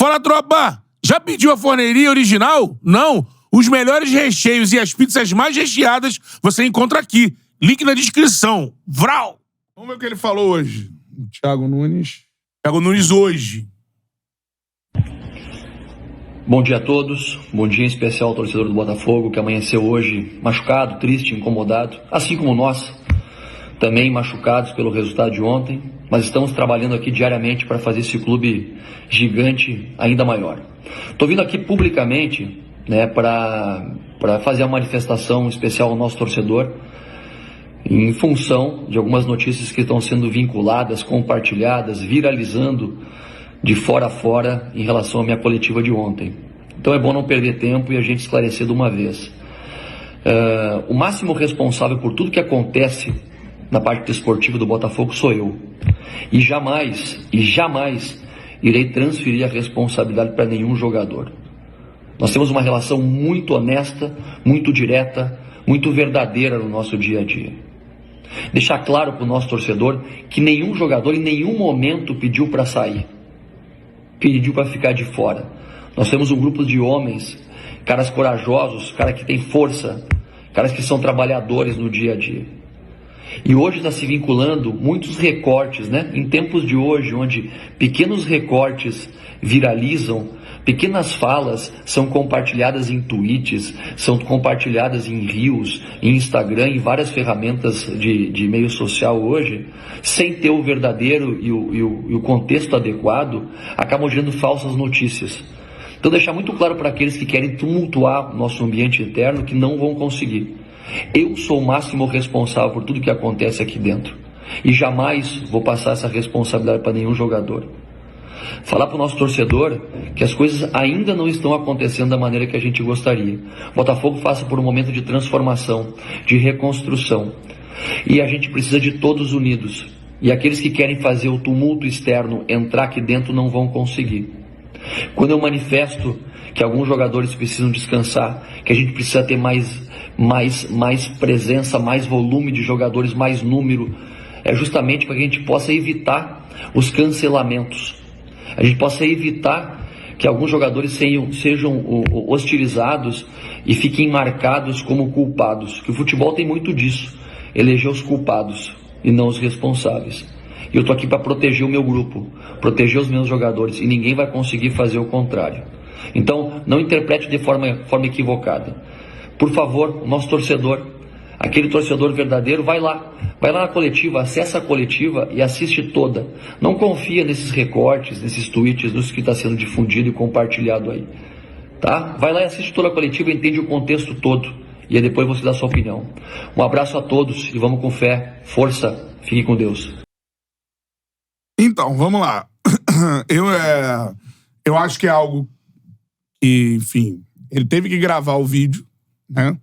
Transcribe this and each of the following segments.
Fala, tropa! Já pediu a forneria original? Não! Os melhores recheios e as pizzas mais recheadas você encontra aqui. Link na descrição. Vral! Vamos ver o que ele falou hoje. O Thiago Nunes. Thiago Nunes hoje. Bom dia a todos. Bom dia em especial ao torcedor do Botafogo que amanheceu hoje machucado, triste, incomodado. Assim como nós, também machucados pelo resultado de ontem. Mas estamos trabalhando aqui diariamente para fazer esse clube gigante ainda maior. Estou vindo aqui publicamente, né, para fazer a manifestação especial ao nosso torcedor, em função de algumas notícias que estão sendo vinculadas, compartilhadas, viralizando de fora a fora em relação à minha coletiva de ontem. Então é bom não perder tempo e a gente esclarecer de uma vez. O máximo responsável por tudo que acontece na parte desportiva do Botafogo sou eu. E jamais irei transferir a responsabilidade para nenhum jogador. Nós temos uma relação muito honesta, muito direta, muito verdadeira no nosso dia a dia. Deixar claro para o nosso torcedor que nenhum jogador em nenhum momento pediu para sair. Pediu para ficar de fora. Nós temos um grupo de homens, caras corajosos, caras que têm força, caras que são trabalhadores no dia a dia. E hoje está se vinculando muitos recortes, né? Em tempos de hoje, onde pequenos recortes viralizam, pequenas falas são compartilhadas em tweets, são compartilhadas em reels, em Instagram, em várias ferramentas de meio social hoje, sem ter o verdadeiro e o contexto adequado, acabam gerando falsas notícias. Então deixar muito claro para aqueles que querem tumultuar o nosso ambiente interno que não vão conseguir. Eu sou o máximo responsável por tudo que acontece aqui dentro. E jamais vou passar essa responsabilidade para nenhum jogador. Falar para o nosso torcedor que as coisas ainda não estão acontecendo da maneira que a gente gostaria. O Botafogo passa por um momento de transformação, de reconstrução. E a gente precisa de todos unidos. E aqueles que querem fazer o tumulto externo entrar aqui dentro não vão conseguir. Quando eu manifesto que alguns jogadores precisam descansar, que a gente precisa ter mais presença, mais volume de jogadores, mais número, é justamente para que a gente possa evitar os cancelamentos. A gente possa evitar que alguns jogadores sejam hostilizados e fiquem marcados como culpados. Que o futebol tem muito disso, eleger os culpados e não os responsáveis. E eu estou aqui para proteger o meu grupo, proteger os meus jogadores, e ninguém vai conseguir fazer o contrário. Então, não interprete de forma equivocada. Por favor, o nosso torcedor, aquele torcedor verdadeiro, vai lá na coletiva, acessa a coletiva e assiste toda. Não confia nesses recortes, nesses tweets, nos que está sendo difundido e compartilhado aí. Tá? Vai lá e assiste toda a coletiva e entende o contexto todo. E aí depois você dá a sua opinião. Um abraço a todos e vamos com fé, força, fique com Deus. Então, vamos lá. Eu acho que é algo que, enfim, ele teve que gravar o vídeo, né?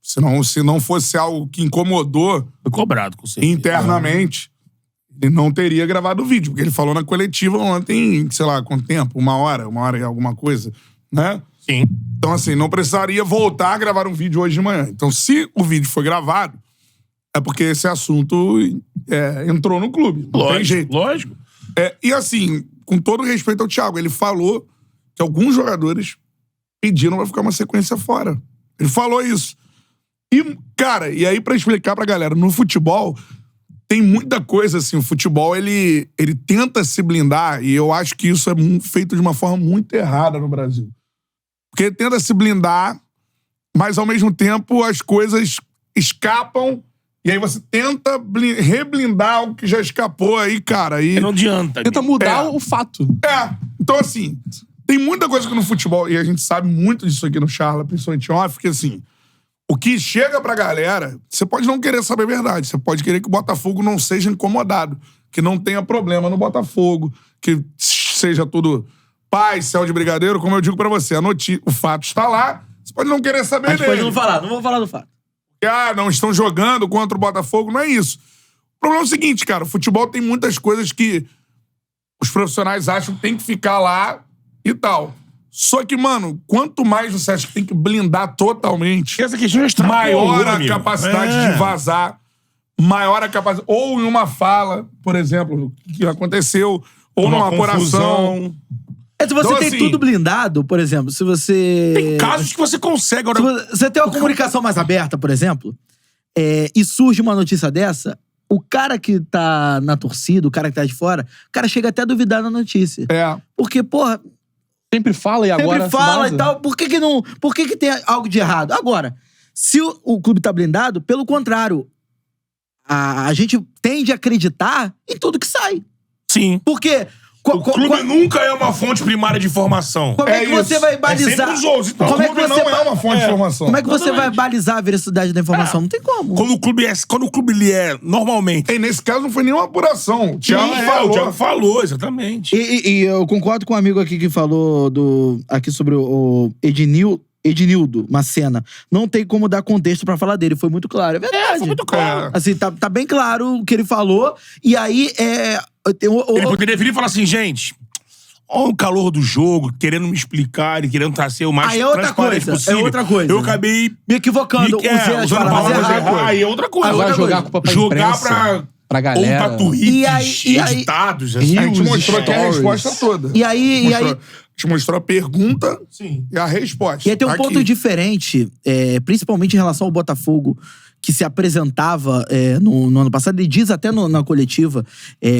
Se não fosse algo que incomodou, foi cobrado, com certeza, internamente, ele não teria gravado o vídeo, porque ele falou na coletiva ontem, sei lá, quanto tempo? Uma hora e alguma coisa, né? Sim. Então, assim, não precisaria voltar a gravar um vídeo hoje de manhã. Então, se o vídeo foi gravado, é porque esse assunto entrou no clube. Não tem jeito. Lógico. E assim, com todo respeito ao Thiago, ele falou que alguns jogadores pediram pra ficar uma sequência fora. Ele falou isso. E, cara, e aí pra explicar pra galera, no futebol tem muita coisa assim, o futebol ele tenta se blindar, e eu acho que isso é feito de uma forma muito errada no Brasil. Porque ele tenta se blindar, mas ao mesmo tempo as coisas escapam. E aí você tenta reblindar algo que já escapou aí, cara. E não adianta. Tenta mudar o fato. Então, assim, tem muita coisa que no futebol, e a gente sabe muito disso aqui no Charla, principalmente off, que assim, o que chega pra galera, você pode não querer saber a verdade, você pode querer que o Botafogo não seja incomodado, que não tenha problema no Botafogo, que seja tudo paz, céu de brigadeiro, como eu digo pra você, o fato está lá, você pode não querer saber dele. Pode não vamos falar do fato. Não estão jogando contra o Botafogo, não é isso. O problema é o seguinte, cara, o futebol tem muitas coisas que os profissionais acham que tem que ficar lá e tal. Só que, mano, quanto mais você acha que tem que blindar totalmente, essa questão maior a capacidade de vazar, maior a capacidade... Ou em uma fala, por exemplo, que aconteceu, ou numa apuração... Se você Então, tem assim, tudo blindado, por exemplo, se você... Tem casos que você consegue. Se Agora, você tem uma comunicação mais aberta, por exemplo, e surge uma notícia dessa, o cara que tá na torcida, o cara que tá de fora, o cara chega até a duvidar da notícia. Porque, porra, Sempre fala e agora... sempre fala vaza. e tal, por que não... Por que tem algo de errado? Agora, se o clube tá blindado, pelo contrário, a gente tende a acreditar em tudo que sai. sim. Porque... O clube nunca é uma fonte primária de informação. Como é que você vai balizar? sempre os outros. Então, Como é que Clube você não é uma fonte de informação. Como é que você vai balizar a veracidade da informação? Não tem como. Quando o clube ele é normalmente... E nesse caso não foi nenhuma apuração. O Thiago O falou. Thiago falou, exatamente. E eu concordo com um amigo aqui que falou aqui sobre o Ednildo Macena. Não tem como dar contexto pra falar dele. Foi muito claro. É verdade. Foi muito claro. Assim, tá bem claro o que ele falou. E aí, Ele poderia vir e falar assim, gente... Olha o calor do jogo, querendo me explicar e querendo ser o mais Aí é outra transparente coisa, possível. é outra coisa. Eu acabei... me equivocando. Usei as usando palavras palavras erradas. erradas. Aí é outra coisa. Aí Vai outra jogar a coisa. culpa pra Jogar imprensa, pra galera. Ou pra tweets E aí- editados. Assim. A gente News, mostrou aqui a stories. resposta toda. E aí... A gente mostrou a pergunta Sim. e a resposta. E aí tem um Aqui. ponto diferente, principalmente em relação ao Botafogo, que se apresentava no ano passado. Ele diz até na coletiva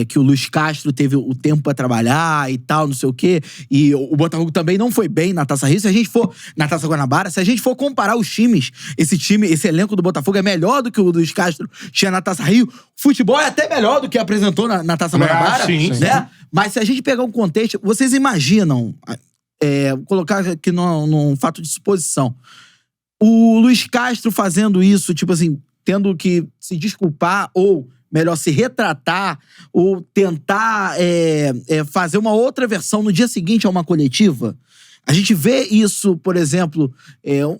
que o Luiz Castro teve o tempo pra trabalhar e tal, não sei o quê. E o Botafogo também não foi bem na Taça Rio. Se a gente for na Taça Guanabara, se a gente for comparar os times, esse elenco do Botafogo é melhor do que o Luiz Castro tinha na Taça Rio. Futebol é até melhor do que apresentou na Taça Guanabara, sim, né? Mas se a gente pegar um contexto, vocês imaginam, vou colocar aqui num fato de suposição, o Luiz Castro fazendo isso, tipo assim, tendo que se desculpar ou, melhor, se retratar ou tentar fazer uma outra versão no dia seguinte a uma coletiva. A gente vê isso, por exemplo,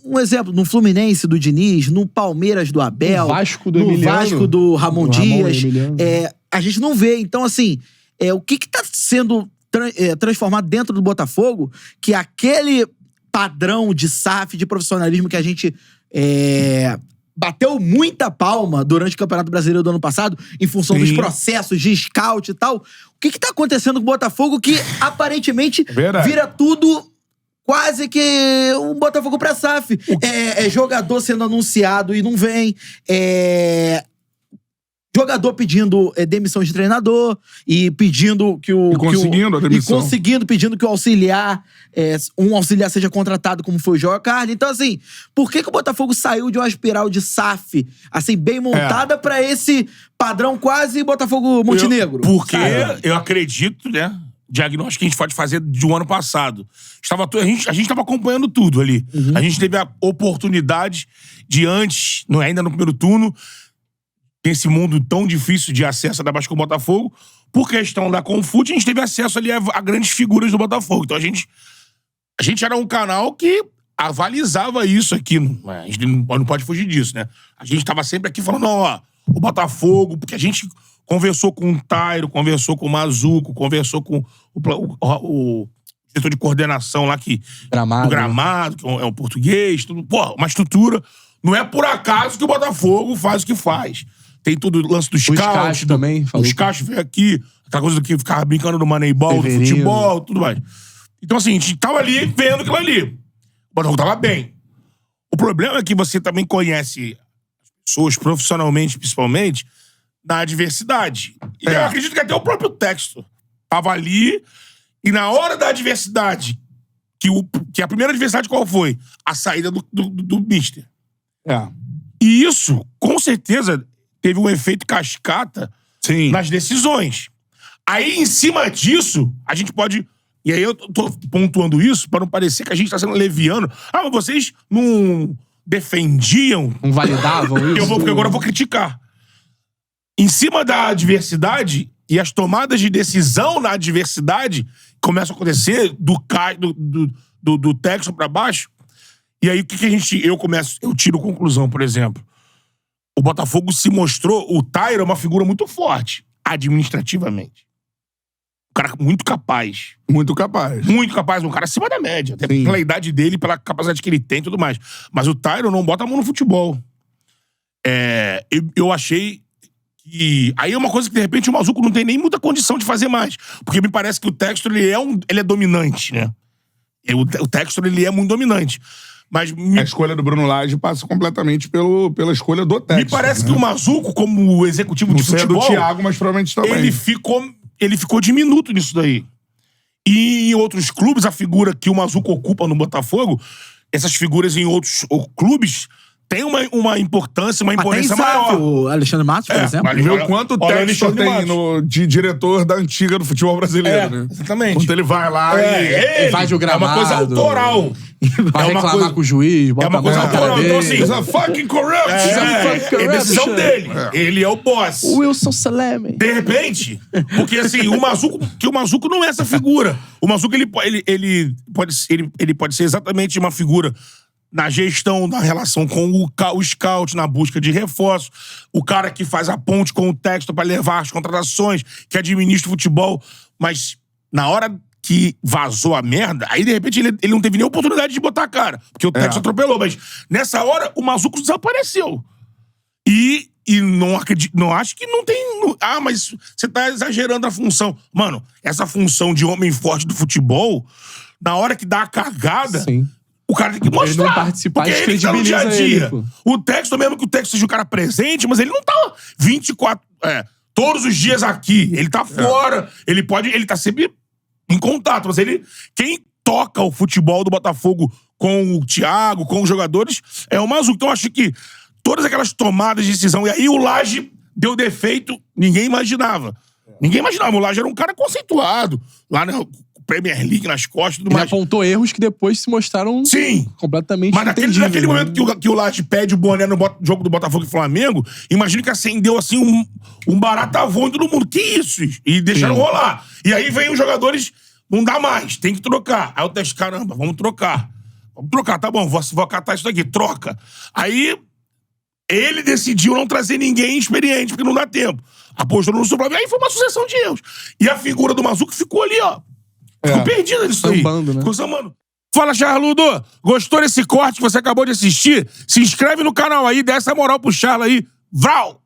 um exemplo no Fluminense do Diniz, no Palmeiras do Abel, No Vasco do no Emiliano. Vasco do Ramon Do Ramon Dias. Emiliano. A gente não vê. Então, assim, o que tá sendo transformado dentro do Botafogo, que aquele padrão de SAF, de profissionalismo que a gente bateu muita palma durante o Campeonato Brasileiro do ano passado, em função dos processos de scout e tal. O que tá acontecendo com o Botafogo que, aparentemente, Verdade. vira tudo quase que um Botafogo pra SAF. Jogador sendo anunciado e não vem. Jogador pedindo demissão de treinador e pedindo que o... E conseguindo a demissão. E conseguindo, pedindo que o auxiliar... um auxiliar seja contratado como foi o João Carlos. Então, assim, por que o Botafogo saiu de uma espiral de SAF, assim, bem montada pra esse padrão quase Botafogo Montenegro? Porque sabe? eu acredito, né? Diagnóstico que a gente pode fazer de um ano passado. A gente estava acompanhando tudo ali. A gente teve a oportunidade de antes, ainda no primeiro turno, nesse mundo tão difícil de acesso da Basco Botafogo, por questão da Confute, a gente teve acesso ali a grandes figuras do Botafogo. Então a gente era um canal que avalizava isso aqui. A gente não pode fugir disso, né? A gente tava sempre aqui falando, o Botafogo, porque a gente conversou com o Tairo, conversou com o Mazuco, conversou com o diretor de coordenação lá do Gramado, que é o português, tudo. Pô, uma estrutura. Não é por acaso que o Botafogo faz o que faz. Tem todo o lance dos scout. Scacho também falou. O Scacho veio aqui, aquela coisa que ficava brincando no Moneyball, do Severino. futebol, tudo mais. Então, assim, a gente tava ali vendo aquilo ali. O Botafogo tava bem. O problema é que você também conhece as pessoas, profissionalmente, principalmente, na adversidade. E eu acredito que até o próprio texto tava ali, e na hora da adversidade, que a primeira adversidade qual foi? A saída do Mister. E isso, com certeza, teve um efeito cascata nas decisões. Aí, em cima disso, a gente pode... E aí eu tô pontuando isso para não parecer que a gente tá sendo leviano. Mas vocês não defendiam... Não validavam isso? Porque agora eu vou criticar. Em cima da adversidade e as tomadas de decisão na adversidade começam a acontecer do texto para baixo. E aí, o que eu tiro conclusão, por exemplo. O Botafogo se mostrou... O Tairo é uma figura muito forte, administrativamente. Um cara muito capaz. Muito capaz. Muito capaz, um cara acima da média. Até pela idade dele, pela capacidade que ele tem e tudo mais. Mas o Tairo não bota a mão no futebol. Eu achei que... Aí é uma coisa que, de repente, o Mazuco não tem nem muita condição de fazer mais. Porque me parece que o Textor, ele é dominante, né? O Textor, ele é muito dominante. Mas A escolha do Bruno Lage passa completamente pela escolha do Textor. me parece que o Mazuco, como executivo Não de sei a do futebol... Thiago, mas provavelmente também. Ele ficou diminuto nisso daí. E em outros clubes, a figura que o Mazuco ocupa no Botafogo, essas figuras em outros clubes têm uma importância, uma imponência maior. O Alexandre Matos, por exemplo. mas- Vê o quanto o Olha o Textor Alexandre tem Matos. de diretor da antiga do futebol brasileiro, né? Exatamente. Quando ele vai lá e... invade o É uma coisa gramado. autoral. Vai É uma reclamar coisa- com o juiz, bota é uma a mão coisa na cara autoral. Então, dele. assim, It's a fucking corruption! É decisão dele. Ele é o boss. Wilson Saleme. De repente, porque assim, o Mazuco não é essa figura. O Mazuco, ele pode ser exatamente uma figura na gestão, na relação com o scout, na busca de reforço, o cara que faz a ponte com o Textor pra levar as contratações, que administra o futebol, mas na hora que vazou a merda, aí de repente ele não teve nem oportunidade de botar a cara, porque o Textor atropelou, mas nessa hora o Mazuco desapareceu. E não acredito, não acho que não tem... mas você tá exagerando a função. Mano, essa função de homem forte do futebol, na hora que dá a cagada, Sim. o cara tem que mostrar. Ele não participar, porque ele tá no dia a descredibiliza dia. ele, O Textor, mesmo que o Textor seja o cara presente, mas ele não tá 24... todos os dias aqui. Ele tá fora. Ele tá sempre em contato, mas quem toca o futebol do Botafogo com o Thiago, com os jogadores, é o Mazuco. Então eu acho que todas aquelas tomadas de decisão, e aí o Lage deu defeito, ninguém imaginava. Ninguém imaginava. O Lage era um cara conceituado, lá na Premier League, nas costas e tudo Ele mais. apontou erros que depois se mostraram Sim. completamente Mas naquele entendíveis, né? momento que o Lage pede o boné no jogo do Botafogo e Flamengo, imagina que acendeu assim um barata voa em todo mundo. Que isso? E deixaram rolar. E aí vem os jogadores, não dá mais, tem que trocar. Aí o Textor, caramba, vamos trocar. Vamos trocar, tá bom, vou acatar isso daqui, troca. Aí ele decidiu não trazer ninguém experiente, porque não dá tempo. Apostou no Flamengo, aí foi uma sucessão de erros. E a figura do Mazuco ficou ali, ó. Ficou perdida nisso aí. Sambando, né? Ficou sambando. Fala, Charludo! Gostou desse corte que você acabou de assistir? Se inscreve no canal aí, dá essa moral pro Charla aí. Vral!